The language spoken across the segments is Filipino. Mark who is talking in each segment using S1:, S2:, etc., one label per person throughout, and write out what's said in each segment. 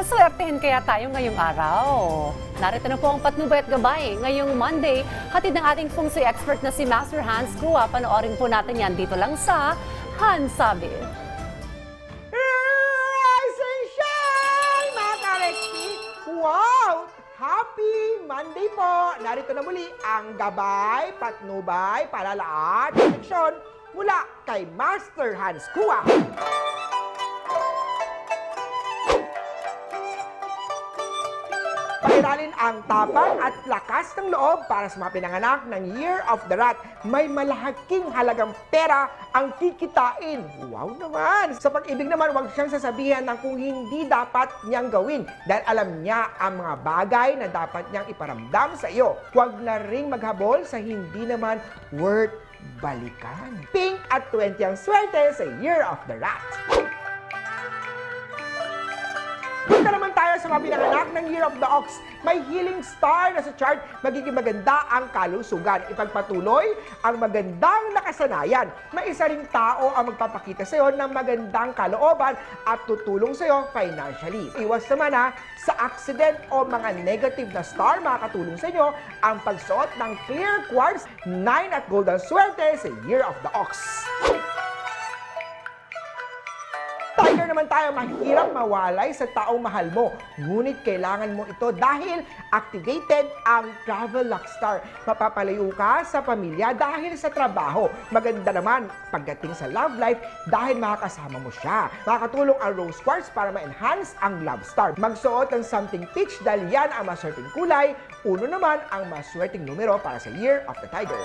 S1: Swertehin kaya tayo ngayong araw. Narito na po ang patnubay at gabay. Ngayong Monday, hatid ng ating feng shui expert na si Master Hans Kua. Panoorin po natin yan dito lang sa Hansabi.
S2: Rise and shine, mga ka-Rexy! Wow! Happy Monday po! Narito na muli ang gabay, patnubay, palala at proteksyon mula kay Master Hans Kua. Pairalin ang tapang at lakas ng loob para sa mga pinanganak ng Year of the Rat. May malaking halagang pera ang kikitain. Wow naman! Sa pag-ibig naman, huwag siyang sasabihan ng kung hindi dapat niyang gawin dahil alam niya ang mga bagay na dapat niyang iparamdam sa iyo. Huwag na ring maghabol sa hindi naman worth balikan. Pink at 20 ang swerte sa Year of the Rat. Punta naman tayo sa mga pinanganak ng Year of the Ox. May healing star na sa chart, magiging maganda ang kalusugan. Ipagpatuloy ang magandang nakasanayan. May isa ring tao ang magpapakita sa iyo ng magandang kalooban at tutulong sa iyo financially. Iwas naman sa accident o mga negative na star, makakatulong sa inyo ang pagsuot ng clear quartz, 9 at golden swerte sa Year of the Ox. Tiger naman tayo, mahirap mawalay sa taong mahal mo. Ngunit kailangan mo ito dahil activated ang Travel Luck Star. Mapapalayo ka sa pamilya dahil sa trabaho. Maganda naman pagdating sa love life dahil makakasama mo siya. Makakatulong ang Rose Quartz para ma-enhance ang Love Star. Magsuot ng something peach dahil yan ang maswerteng kulay. Uno naman ang maswerteng numero para sa Year of the Tiger.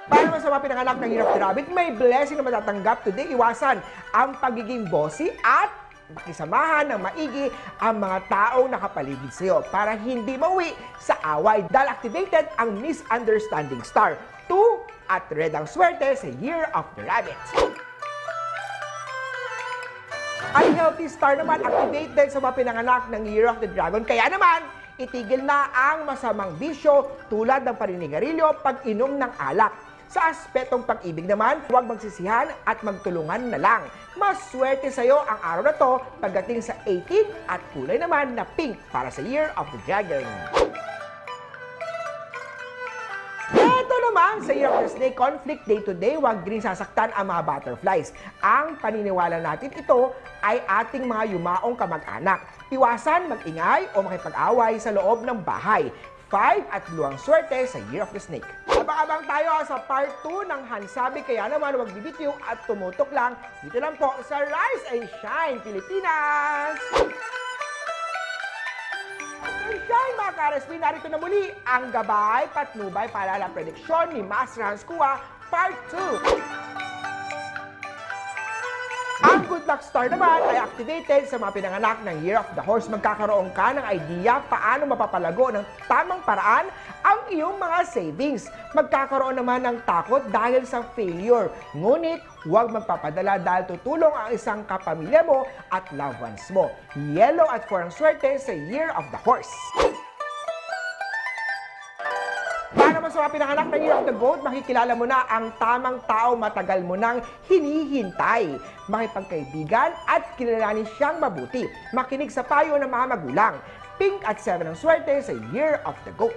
S2: Para naman sa mga pinanganak ng Year of the Rabbit, may blessing na matatanggap today. Iwasan ang pagiging bossy at makisamahan ng maigi ang mga taong nakapaligid sa iyo para hindi mauwi sa away. Dahil activated ang misunderstanding star. 2 at red ang swerte sa Year of the Rabbit. Ang healthy star naman activated sa mga pinanganak ng Year of the Dragon. Kaya naman, itigil na ang masamang bisyo tulad ng paninigarilyo, pag-inom ng alak. Sa aspetong pag-ibig naman, huwag magsisihan at magtulungan na lang. Maswerte sa iyo ang araw na to pagdating sa 18 at kulay naman na pink para sa Year of the Dragon. Ito naman sa Year of the Snake, conflict day to day, huwag din sasaktan ang mga butterflies. Ang paniniwala natin ito ay ating mga yumaong kamag-anak. Iwasan mag-ingay o makipag-away sa loob ng bahay. 5 at blue ang swerte sa Year of the Snake. Abang-abang tayo sa part 2 ng Hansabi, kaya naman huwag bibitiw at tumutok lang dito lang po sa Rise and Shine Pilipinas! Rise and Shine mga ka-RSP, narito na muli ang gabay, patnubay, paalala, prediksyon ni Master Hans Kua, part 2. Ang Good Luck Star naman ay activated sa mga pinanganak ng Year of the Horse. Magkakaroon ka ng idea paano mapapalago ng tamang paraan ang iyong mga savings. Magkakaroon naman ng takot dahil sa failure. Ngunit, huwag magpapadala dahil tutulong ang isang kapamilya mo at loved ones mo. Yellow at 4 ang swerte sa Year of the Horse. Para naman sa mga pinanganak ng Year of the Goat, makikilala mo na ang tamang tao matagal mo nang hinihintay. Makipagkaibigan at kilalanin siyang mabuti. Makinig sa payo ng mga magulang. Pink at 7 ang swerte sa Year of the Goat.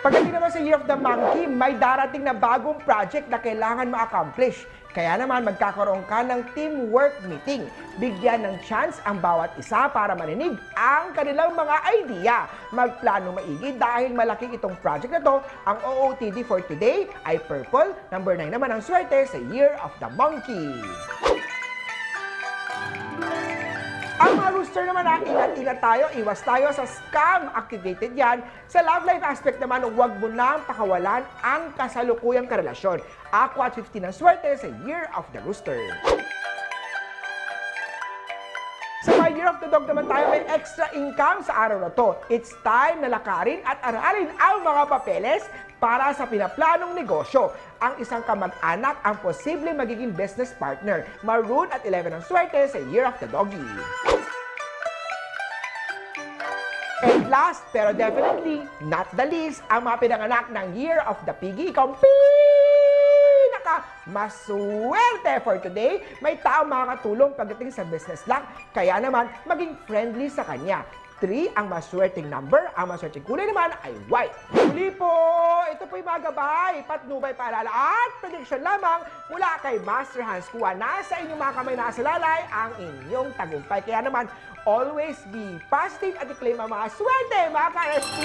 S2: Pagdating naman sa Year of the Monkey, may darating na bagong project na kailangan ma-accomplish. Kaya naman magkakaroon ka ng teamwork meeting. Bigyan ng chance ang bawat isa para marinig ang kanilang mga idea. Magplano maigi dahil malaki itong project na to. Ang OOTD for today ay purple. Number 9 naman ang swerte sa Year of the Monkey. Ang mga rooster naman, ingat-ingat tayo, iwas tayo sa scam. Activated yan. Sa love life aspect naman, huwag mo nang pakawalan ang kasalukuyang karelasyon. Aqua at 15 ang swerte sa Year of the Rooster. Sa mga Year of the Dog naman tayo, may extra income sa araw na to. It's time na lakarin at aralin ang mga papeles para sa pinaplanong negosyo. Ang isang kamag-anak ang posible magiging business partner. Maroon at 11 ang swerte sa Year of the Doggy. And last, pero definitely not the least, ang mga pinanganak ng Year of the Piggy. Ikaw ang pinaka maswerte for today. May taong makakatulong pagdating sa business luck, kaya naman maging friendly sa kanya. 3 ang maswerteng number, ang maswerteng kulay naman ay white. Muli po, ito po yung mga gabay, patnubay, paalala at prediction lamang mula kay Master Hans Kua. Nasa inyong mga kamay, nasa lalay ang inyong tagumpay. Kaya naman, always be positive at i-claim ang mga swerte, mga ka-RSP.